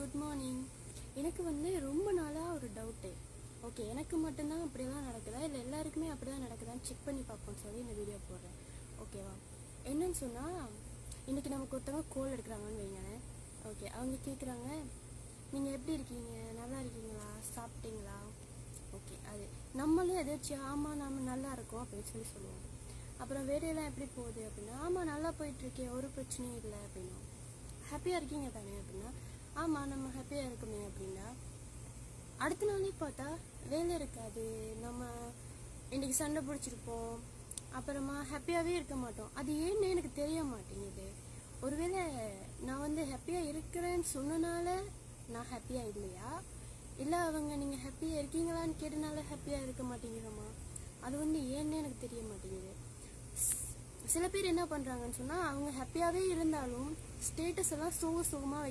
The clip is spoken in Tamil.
Good morning. எனக்கு ரொம்ப நாளாக ஒரு டவுட்டு. ஓகே, எனக்கு மட்டும்தான் அப்படியெல்லாம் நடக்குதா இல்லை எல்லாருக்குமே அப்படி தான் நடக்குதான்னு செக் பண்ணி பார்ப்போம்னு சொல்லி இந்த வீடியோ போடுறேன். ஓகேவா? என்னன்னு சொன்னால், இன்றைக்கி நமக்கு ஒருத்தவங்க கோல் எடுக்கிறாங்கன்னு வைங்களேன். ஓகே, அவங்க கேட்குறாங்க, நீங்கள் எப்படி இருக்கீங்க, நல்லா இருக்கீங்களா, சாப்பிட்டீங்களா? ஓகே, அது நம்மளும் எதாச்சும் ஆமாம் நம்ம நல்லா இருக்கோம் அப்படின்னு சொல்லி சொல்லுவோம். அப்புறம் வேலையெல்லாம் எப்படி போகுது அப்படின்னா, ஆமாம் நல்லா போயிட்டுருக்கேன், ஒரு பிரச்சனையும் இல்லை அப்படின்னா. ஹாப்பியாக இருக்கீங்க தானே அப்படின்னா, ஆமாம் நம்ம ஹாப்பியாக இருக்குமே அப்படின்னா. அடுத்த நாளே பார்த்தா வேலை இருக்காது, நம்ம இன்றைக்கி சண்டை பிடிச்சிருப்போம், அப்புறமா ஹாப்பியாகவே இருக்க மாட்டோம். அது ஏன்னு எனக்கு தெரிய மாட்டேங்குது. ஒருவேளை நான் ஹாப்பியாக இருக்கிறேன்னு சொன்னனால நான் ஹாப்பியாக இல்லையா, இல்லை அவங்க நீங்கள் ஹாப்பியாக இருக்கீங்களான்னு கேட்டனால ஹாப்பியாக இருக்க மாட்டேங்கிறோமா? அது ஏன்னு எனக்கு தெரிய மாட்டேங்குது. சில பேர் என்ன பண்ணுறாங்கன்னு சொன்னால், அவங்க ஹாப்பியாகவே இருந்தாலும் ஸ்டேட்டஸ் எல்லாம் சோகமாக